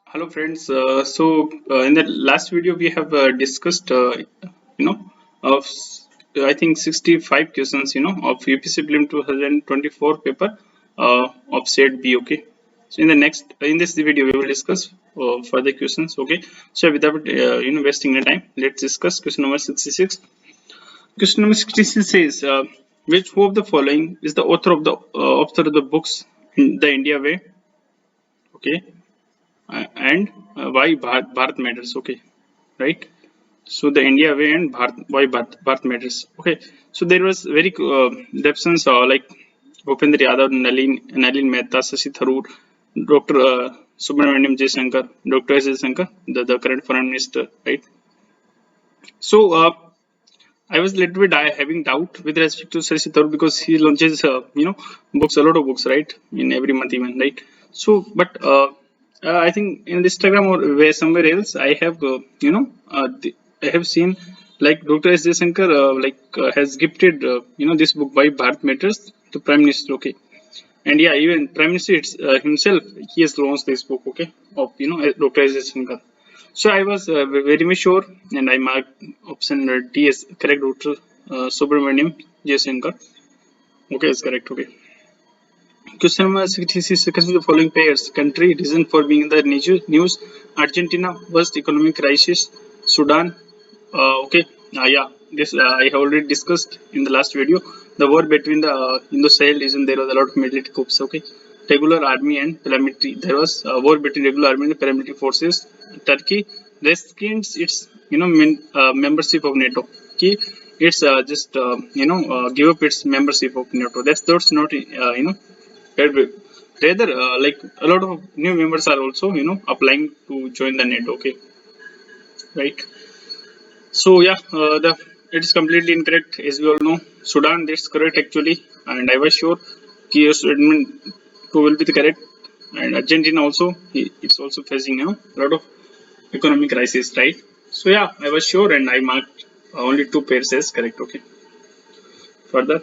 Hello friends. In the last video we have discussed you know of I think 65 questions of UPSC Prelim 2024 paper of set B. Okay. So in this video we will discuss further questions. Okay. So without wasting the time, let's discuss question number 66. Question number 66 says which who of the following is the author of the books The India Way? Okay. And why Bharat matters. Okay, right? So the India way and why Bharat matters. Okay, so there was very the absence like Bhupendra Yadav, Nalin Mehta, Shashi Tharoor, Dr. Subramaniam J. Shankar, Dr. S. Shankar, the current foreign minister, right? So I was little bit having doubt with respect to Shashi Tharoor because he launches books, a lot of books, right, in every month even, right? So but I think in Instagram or where somewhere else I have I have seen like Dr. S. Shankar has gifted this book by Bharat Matters to Prime Minister. Okay, and yeah, even Prime Minister himself, he has launched this book. Okay, of Dr. S. Shankar. So I was very much sure, and I marked option D as correct. Dr. Subramaniam J. Shankar. Okay, it's correct. Okay. Question number 66. Consider the following pairs: country reason for being in the news: Argentina, worst economic crisis; Sudan. Okay. Yeah. This I have already discussed in the last video. The war between the Indo Sahel region, there was a lot of military coups. Okay. Regular army and paramilitary. There was a war between regular army and paramilitary forces. Turkey rescins its membership of NATO. Okay. It's just give up its membership of NATO. That's not rather like a lot of new members are also applying to join the NATO. Okay, right? So yeah, the it is completely incorrect as we all know. Sudan, that's correct actually, and I was sure Kiev admin 2 will be the correct, and Argentina also it's also facing a lot of economic crisis, right? So yeah, I was sure and I marked only 2 pairs as correct. Okay, further.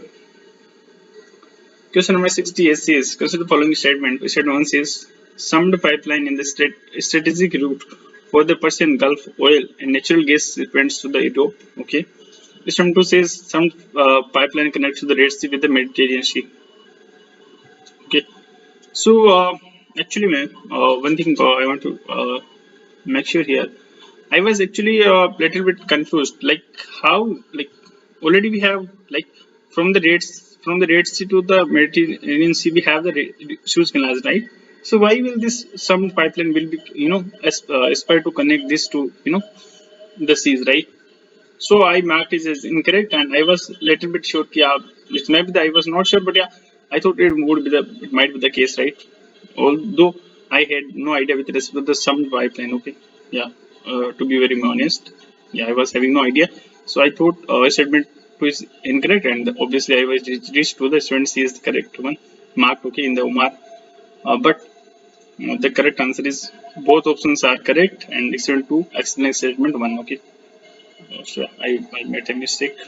Question number 60 says, consider the following statement. Statement 1 says, summed pipeline in the strategic route for the Persian Gulf oil and natural gas depends to the Europe. Okay. Statement 2 says, some pipeline connects to the Red Sea with the Mediterranean Sea. Okay. So, actually, man, one thing I want to make sure here. I was actually a little bit confused. Like, how, like, already we have, like, from the Red Sea to the Mediterranean Sea, we have the Suez Canal, right? So why will this some pipeline will be aspire to connect this to the seas, right? So I marked it as incorrect, and I was little bit sure. Yeah, it might be that I was not sure, but yeah, I thought it might be the case, right? Although I had no idea with respect to the summed pipeline. Okay, yeah. To be very honest, yeah, I was having no idea. So I thought statement 2 is incorrect, and obviously I was reached to the statement C is the correct one. Marked okay in the Omar, but the correct answer is both options are correct, and statement 2 excellent statement 1. Okay, so I made a mistake.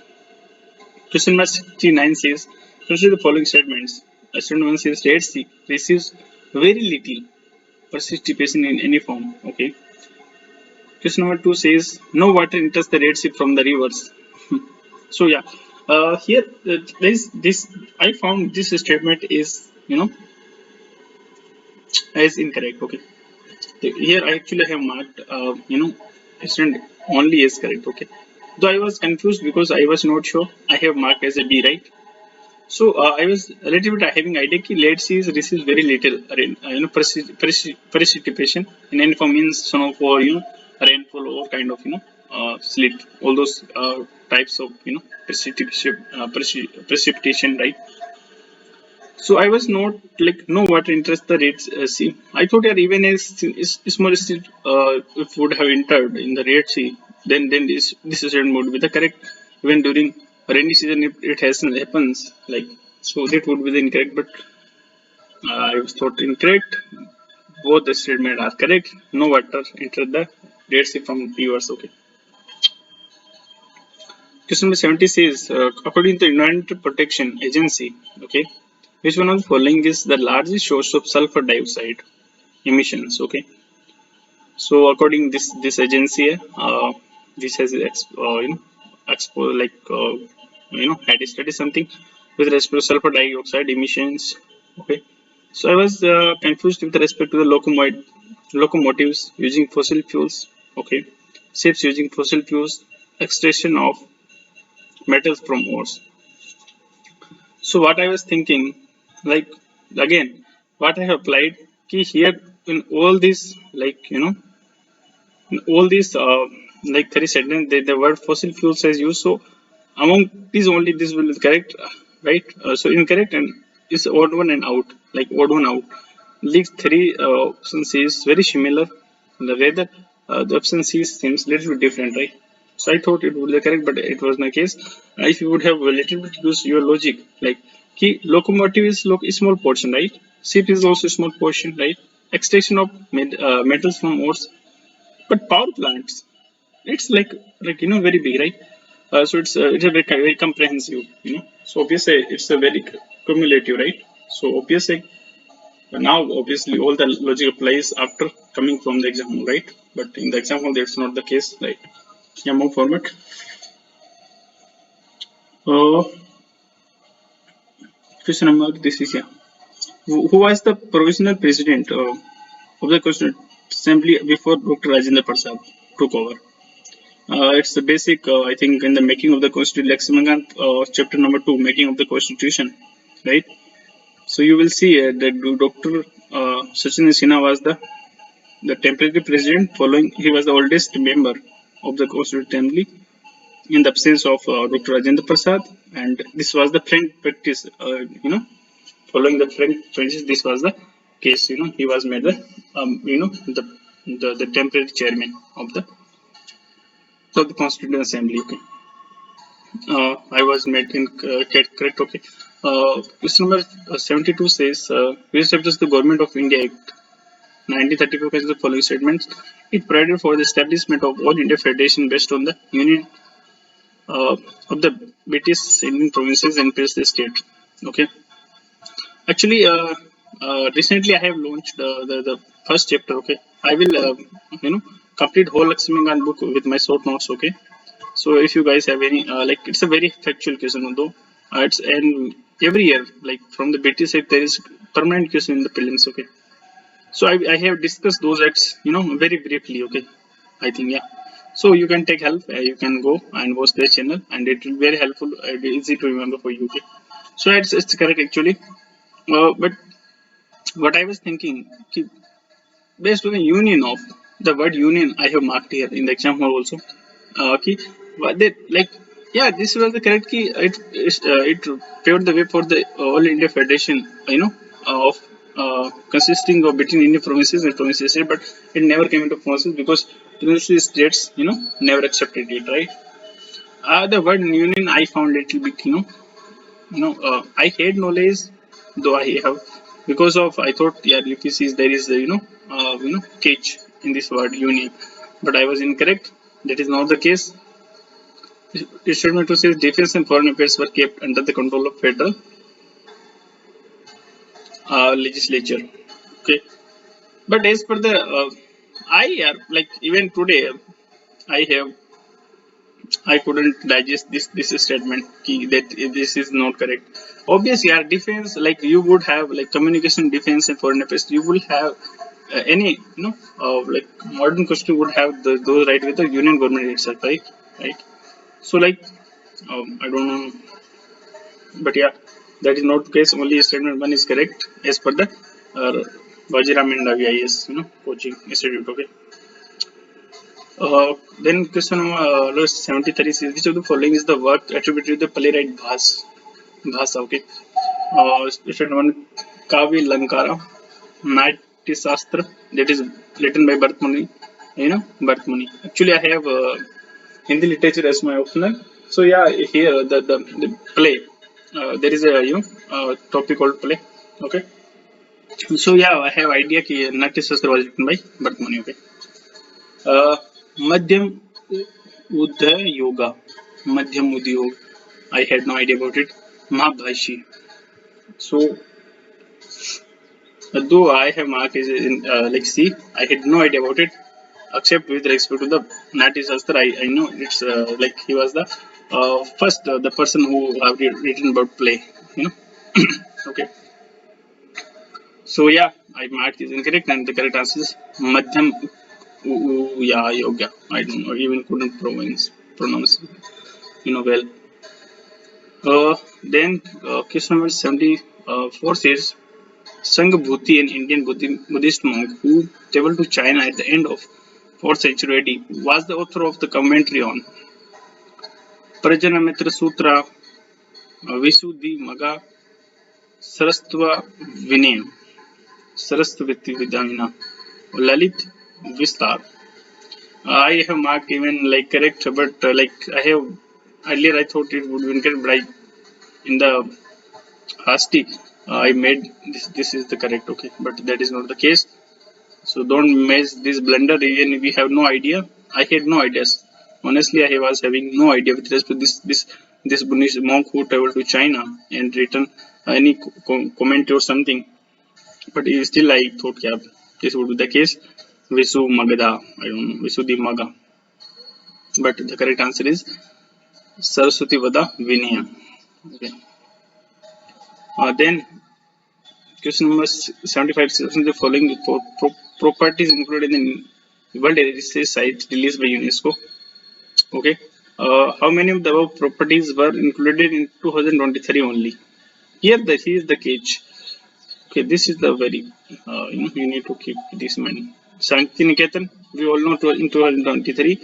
Question number 69 says, consider the following statements. Statement 1 says, Red Sea receives very little precipitation in any form. Okay. Question number 2 says, no water enters the Red Sea from the rivers. So, yeah, here there is this. I found this statement is, as incorrect. Okay. Here I actually have marked, statement only as correct. Okay. Though I was confused because I was not sure, I have marked as a B, right? So I was a little bit having idea that Red Sea receives very little precipitation in any form, means snowfall, rainfall or kind of sleet, all those types of precipitation, right? So I was not like no water interest the Red Sea. I thought that even a small sleet if would have entered in the Red Sea, then this statement would be the correct. Even during rainy season, if it has happens like so, that would be the incorrect. But I was thought incorrect. Both the statement are correct. No water entered the Red Sea from rivers. Okay. Question number 70 says, according to the Environmental Protection Agency, okay, which one of the following is the largest source of sulfur dioxide emissions? Okay, So according this agency, this has had studied something with respect to sulfur dioxide emissions. Okay, so I was confused with respect to the locomotives using fossil fuels. Okay, ships using fossil fuels, extraction of metals from ores. So what I was thinking, like again, what I have applied key here in all these, all these like 30 seconds, the word fossil fuels is used. So among these only this will be correct, right? So incorrect and is odd one and out, like odd one out. These three options is very similar. Rather, the option C seems little bit different, right? So I thought it would be correct, but it was not the case. If you would have a little bit use your logic, like key locomotive is small portion, right? Ship is also small portion, right? Extraction of metals from ores, but power plants, it's very big, right? So it's a very comprehensive, so obviously it's a very cumulative, right? So obviously now obviously all the logic applies after coming from the example, right? But in the example that's not the case, right? Yeah, move forward. uh, Question number, this is, yeah, who was the provisional president of the Constituent Assembly before Dr. Rajendra Prasad took over? It's the basic, I think, in the making of the Constitution, Lakshmangant, chapter number 2, making of the Constitution, right? So you will see that Dr. Sachin Sinha was the temporary president. Following, he was the oldest member of the Constituent Assembly in the absence of Dr. Rajendra Prasad, and this was the Frank practice. Following the Frank practice, this was the case. He was made the the temporary chairman of the Constituent Assembly. Okay. I was made in correct. Okay. Question number 72 says, which established the Government of India Act 1934 contains the following statements. It provided for the establishment of all India Federation based on the union of the British Indian provinces and the state. Okay. Actually, recently I have launched the first chapter. Okay. I will complete whole Lakshmingant book with my short notes. Okay. So if you guys have any, it's a very factual question, although it's and every year, like from the British side, there is permanent question in the prelims. Okay, so I have discussed those acts, very briefly. Okay, I think, yeah. So you can take help. You can go and watch their channel, and it will be very helpful and easy to remember for you. Okay, so it's correct actually. But what I was thinking, based on the union of the word union, I have marked here in the example also. Okay, but they, like, yeah, this was the correct key. It paved the way for the all India Federation, of consisting of between Indian provinces and provinces, but it never came into process because provincial states, never accepted it, right? The word union I found little bit, I had knowledge, though I have, because of I thought, yeah, UPCs there is catch in this word union, but I was incorrect. That is not the case. Statement 2 says defense and foreign affairs were kept under the control of federal legislature. Okay, but as per the I even today I have I couldn't digest this statement that this is not correct. Obviously, our defense, like you would have like communication, defense, and foreign affairs. You will have any like modern question would have those right with the union government itself, right? Right. So I don't know, but yeah, that is not the case. Only statement one is correct as per the uh, Vajiram and IAS, coaching institute. Okay. Then question number 73 says, which of the following is the work attributed to the playwright Bhasa? Okay. Statement one, Kavi Lankara, Natyasastra, that is written by Bharat Muni. Actually, I have Hindi literature as my optional. So yeah, here the play, there is a topic called play. Okay. So yeah, I have idea कि Natyasastra was written by Bharat Muni. Okay. मध्यम उदयोगा, मध्यम उद्योग, I had no idea about it. Mahabhashi. So though I have marked it in like C, I had no idea about it. except with respect to the Nati Shastra. I know it's like he was the first the person who have written about play, you know. Okay, so yeah, I marked is incorrect, and the correct answer is Madhyam yeah, Yoga. I don't know, even couldn't pronounce well. Then question number 74 says Sanghabhuti, an Indian Buddhist monk who traveled to China at the end of 4th century AD, was the author of the commentary on Prajanamitra Sutra, Visuddhimagga, Sarasvatva Vinaya, Sarasvati Vidhamina, Lalit Vistar. I have marked even like correct, but like I have earlier I thought it would be incorrect, but in the hasty I made this is the correct, okay, but that is not the case. So don't mess this blunder. Even we have no idea. I had no ideas. Honestly, I was having no idea with respect to this Buddhist monk who traveled to China and written any comment or something. But still, I thought, yeah, this would be the case. Visu Magada, I don't know, Visudhi Maga. But the correct answer is Saraswati Vada Vinaya. Okay. Then question number 75 says the following properties included in the World Heritage Site released by UNESCO. Okay. How many of the above properties were included in 2023 only? Here is the catch. Okay, this is the very you need to keep this in mind. Santiniketan, we all know in 2023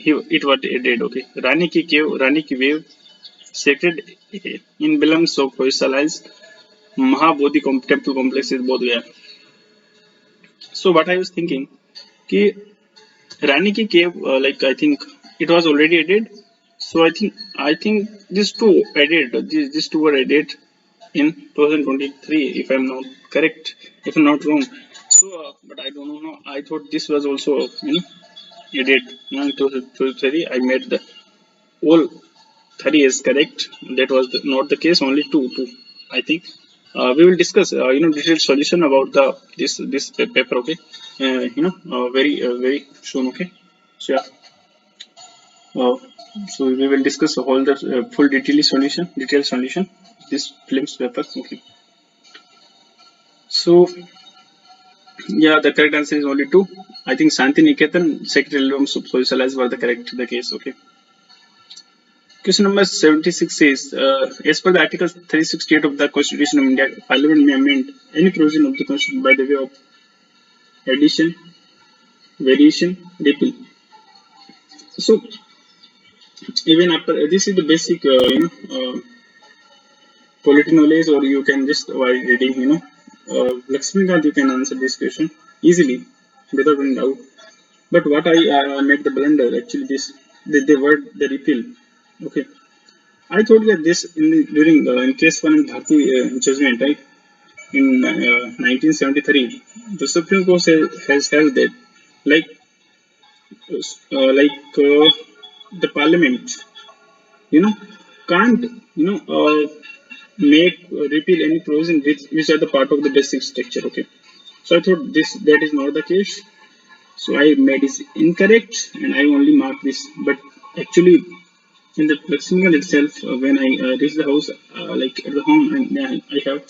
it was added. Okay, Rani ki cave, Rani ki wave, sacred in Bilams of Hoysala's Mahabodhi temple complex is both there. So what I was thinking, ki Rani ki cave, like I think it was already added. So I think these two added. These two were added in 2023, if I'm not correct, if I'm not wrong. So, but I don't know. I thought this was also added in 2023. I made the all three is correct. That was not the case. Only two. I think. We will discuss detailed solution about the this paper. Okay. Very soon. Okay. So yeah. Uh, so we will discuss all the full detailed solution this films paper. Okay. So yeah, the correct answer is only two. I think Santiniketan, Secretary albums of Hoysalas were the correct the case. Okay. Question number 76 says, as per the Article 368 of the Constitution of India, Parliament may amend any provision of the Constitution by the way of addition, variation, repeal. So even after this is the basic political knowledge, or you can just while reading Lakshmikant, you can answer this question easily without any doubt. But what I made the blunder actually this the word the repeal. Okay, I thought that this during in case one in Bharti judgment, right, in 1973, the Supreme Court has held that like the Parliament, you know, can't make repeal any provision which are the part of the basic structure. Okay, so I thought that is not the case. So I made it incorrect and I only marked this. But actually, in the Lexington itself, when I reached the house, like at the home, and I have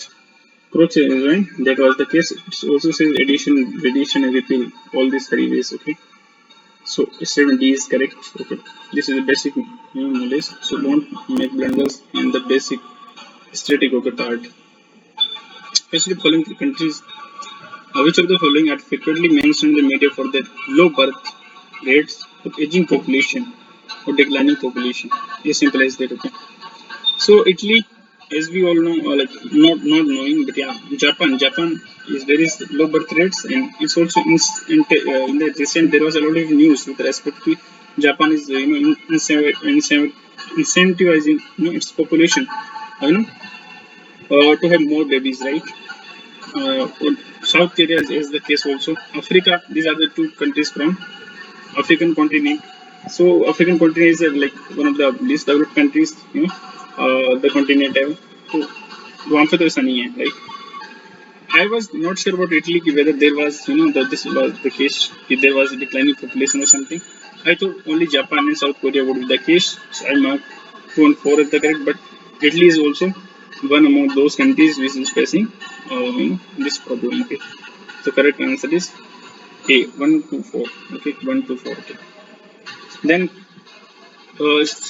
cross right? That was the case. It also says addition, reduction, and repeal. All these three ways. Okay. So 7D is correct. Okay. This is the basic knowledge. So don't make blunders in the basic static okay part. Especially following countries. Which of the following are frequently mentioned in the media for their low birth rates of aging population or declining population? As simple as that. Okay. So Italy, as we all know, like not knowing, but yeah, Japan is very low birth rates, and it's also in the recent there was a lot of news with respect to Japan is incentivizing its population, to have more babies, right? South Korea is the case also. Africa, these are the two countries from African continent. So African continent is like one of the least developed countries, the continent है. तो वहाँ पे तो ऐसा नहीं है, right? I was not sure about Italy whether there was, that this was the case, if there was a declining population or something. I thought only Japan and South Korea would be the case, so I marked 2 and 4 as the correct. But Italy is also one among those countries which is facing, this problem. Okay, so correct answer is A, 1 to 4. Okay, 1 to 4. Okay, then it's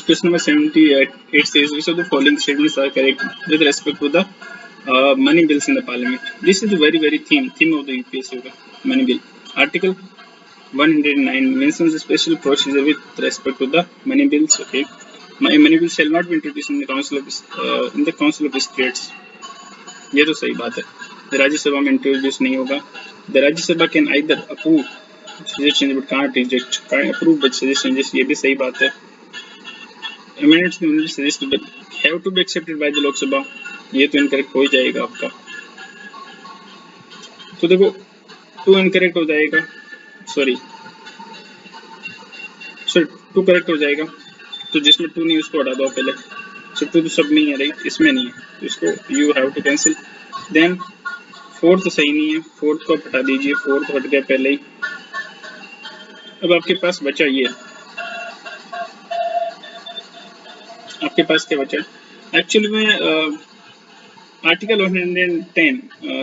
question number 78 says which of the following statements are correct with respect to the money bills in the parliament. This is the very theme of the UPSC. Okay? Money bill. Article 109 mentions a special procedure with respect to the money bills. Okay, money bills shall not be introduced in the council of states. ये तो सही बात है. राज्यसभा में introduce नहीं होगा. The Rajya Sabha can either approve suggestions but can't reject. Can't approve but suggest changes. ये भी सही बात है. Amendments में only suggested but have to be accepted by the Lok Sabha. ये तो इनकरेक्ट हो ही जाएगा आपका. तो देखो 2 इनकरेक्ट हो जाएगा. सॉरी 2 करेक्ट हो जाएगा. तो जिसमें 2 नहीं उसको हटा दो पहले. सो 2 तो सब में ही है राइट, इसमें नहीं है तो इसको you have to cancel. Then 4 तो सही नहीं है, 4 को हटा दीजिए. 4 तो हट गया पहले ही. अब आपके पास बचा ये, आपके पास क्या बचा एक्चुअली में. Article 110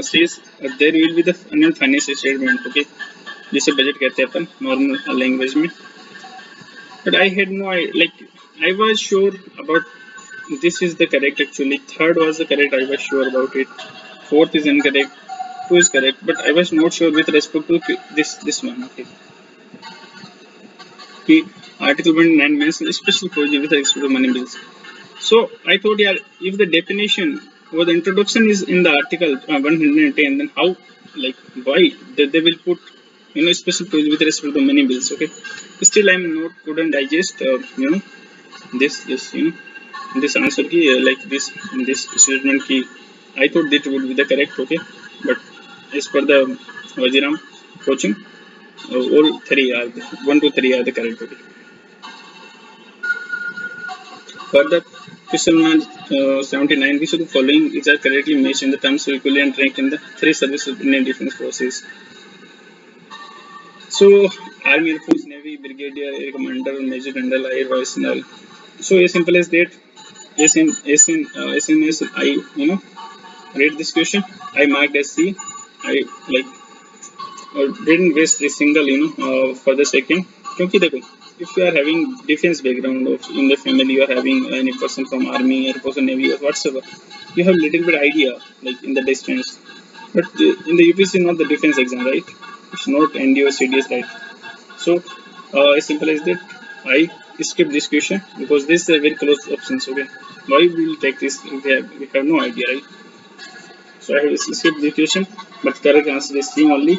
says there will be the annual financial statement. Okay, जिसे बजट कहते हैं अपन नॉर्मल लैंग्वेज में. But I had no idea, like I was sure about this is the correct actually. 3rd was the correct, I was sure about it. 4th is incorrect, 2 is correct, but I was not sure with respect to this one. Okay, कि article 109 mentions special provision with respect to money bills. So I thought, yeah, if the definition or the introduction is in the article 110, then how, like, why they will put, special provision with respect to money bills? Okay, still I'm not couldn't digest, this this answer ki, like this statement ki. I thought that would be the correct. Okay, but as per the Vajiram coaching, all 3 are 1 to 3 are the correct. Okay. Further, question 79. Which of the following is are correctly matched in the terms of equivalent rank in the 3 services of Indian Defence Forces? So, Army, Air Force, Navy, Brigadier, Air Commander, Major General, Air Vice General. So, as simple as that. As soon as I read this question, I marked as C. I like didn't waste a single for the second. क्योंकि देखो, if you are having defense background of in the family, you are having any person from army, air force, navy or whatsoever, you have little bit idea like in the distance. But in the UPSC not the defense exam, right? It's not ND or CDS, right? So as simple as that, I skip this question because this is a very close options. Okay, why we will take this? We have no idea, right? So I have skipped the question, but correct answer is C only.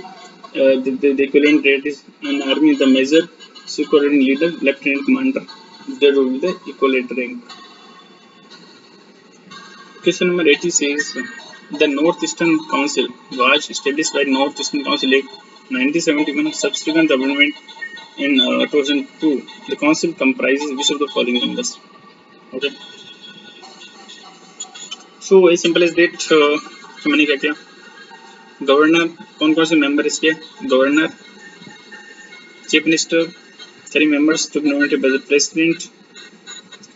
The equivalent rate is an army the major, superintendent leader, lieutenant commander. That will be the equivalent rank. Question number 80 says the Northeastern Council was established by Northeastern Council Act 1971, subsequent amendment in 2002. The council comprises which of the following members? Okay. So as simple as that. मैंने क्या किया, governor कौन कौन से member इसके, governor, chief minister, 3 members to be nominated by the president,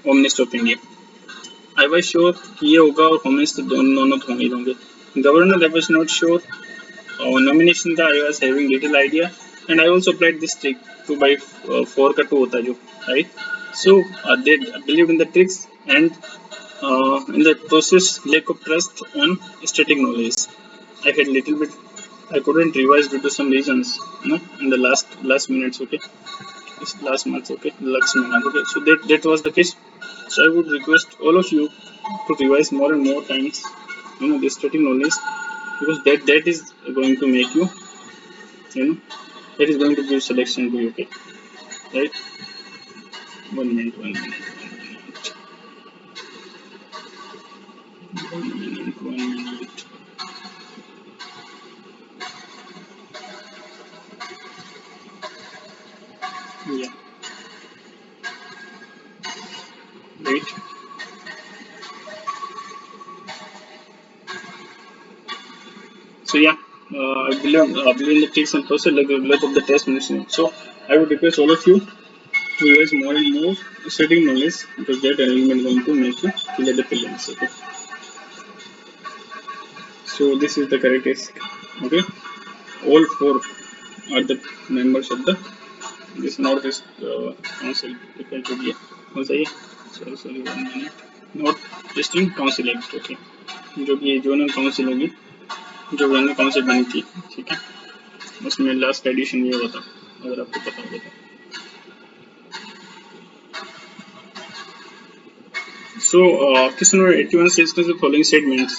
home minister of India. I was sure कि ये होगा और होम मिनिस्टर दोनों तो होंगे होंगे. Governor I was not sure, और नॉमिनेशन का I was having little idea and I also applied this trick 2/4 का 2 होता है जो, right. So they believe in the tricks and in the process lack of trust on static knowledge. I had little bit, I couldn't revise due to some reasons, in the last minutes. Okay, this last month. Okay, last minute. Okay, so that was the case. So I would request all of you to revise more and more times, the static knowledge, because that is going to make you, that is going to give selection to you. Okay, right? 1 minute, 1 minute, 1 minute, 1 minute. Yeah. Right. So yeah, I believe in the tricks and process like the result of the test machine. So I would request all of you to revise more and more studying knowledge, because that element going to make you clear the prelims. Okay. So this is the characteristic. Okay. All four are the members of the this Northeast Council. बताइए sorry 1 minute. North eastern council act, okay, जो कि zonal council होगी, जो zonal council बनी थी, ठीक है, उसमें लास्ट एडिशन ये हुआ था, अगर आपको पता होगा तो. So, question number 81 says the following statements.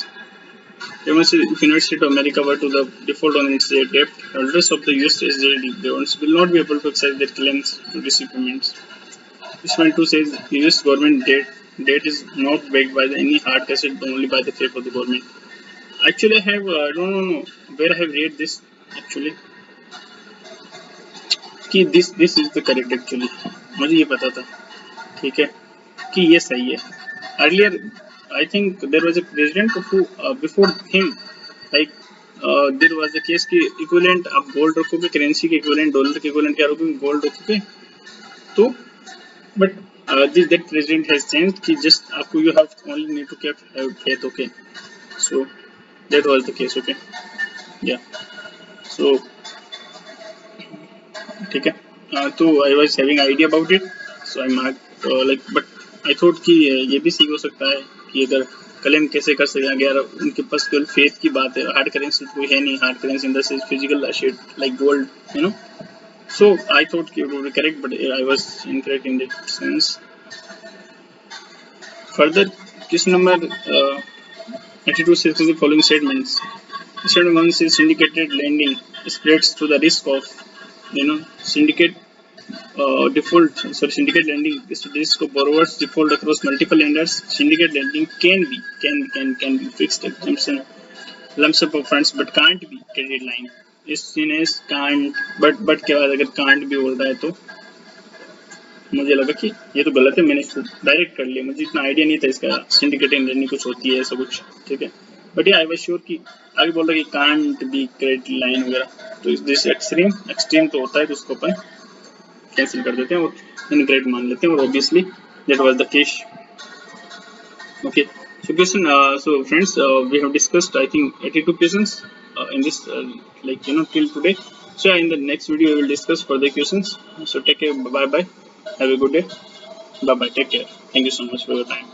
If United States of America were to the default on its debt, holders of the US Treasury bonds will not be able to exercise their claims to receive payments. Question 2 says US government debt is not backed by any hard asset, but only by the faith of the government. Actually, I have I don't know where I have read this actually. कि this is the correct actually. मुझे ये पता था, ठीक है, कि ये सही है. Earlier, I think there was a president who before him, like there was a case कि equivalent आप gold रखोगे, करेंसी के equivalent डॉलर के equivalent क्या रखोगे, gold रखोगे, तो but that president has changed कि just आपको you have only need to have faith, okay. So that was the case, okay, yeah. So ठीक है, तो I was having idea about it, so I marked like, but I thought कि ये भी सही हो सकता है कि अगर क्लेम कैसे कर सकें अगर उनके पास केवल फेथ की बात है, हार्ड करेंसी कोई है नहीं, hard currency in the sense physical asset like gold, you know. So I thought it would be correct, but I was incorrect in that sense. Further, question number 82 says the following statements. Statement 1 says syndicated lending spreads to the risk of, syndicate syndicate lending is the risk of borrowers default across multiple lenders. Syndicate lending can be fixed exemption lump sum of funds, but can't be credit line. इस सीनेस can't, but क्या बात, अगर can't भी बोल रहा है तो मुझे लगा कि ये तो गलत है, मैंने इसको डायरेक्ट कर लिया, मुझे इतना आइडिया नहीं था इसका सिंडिकेट लैंडिंग कुछ होती है ऐसा कुछ, ठीक है, बट ये आई वाज श्योर कि आगे बोल रहा है कि कांट बी क्रेडिट लाइन वगैरह, तो दिस एक्सट्रीम तो होता है, तो उसको अपन कैंसिल कर देते हैं और इनकरेक्ट मान लेते हैं, और obviously that was the case. Okay, so question, so friends, we have discussed I think 82 questions in this till today. So in the next video we will discuss further questions. So take care, bye bye, have a good day, bye bye, take care, thank you so much for your time.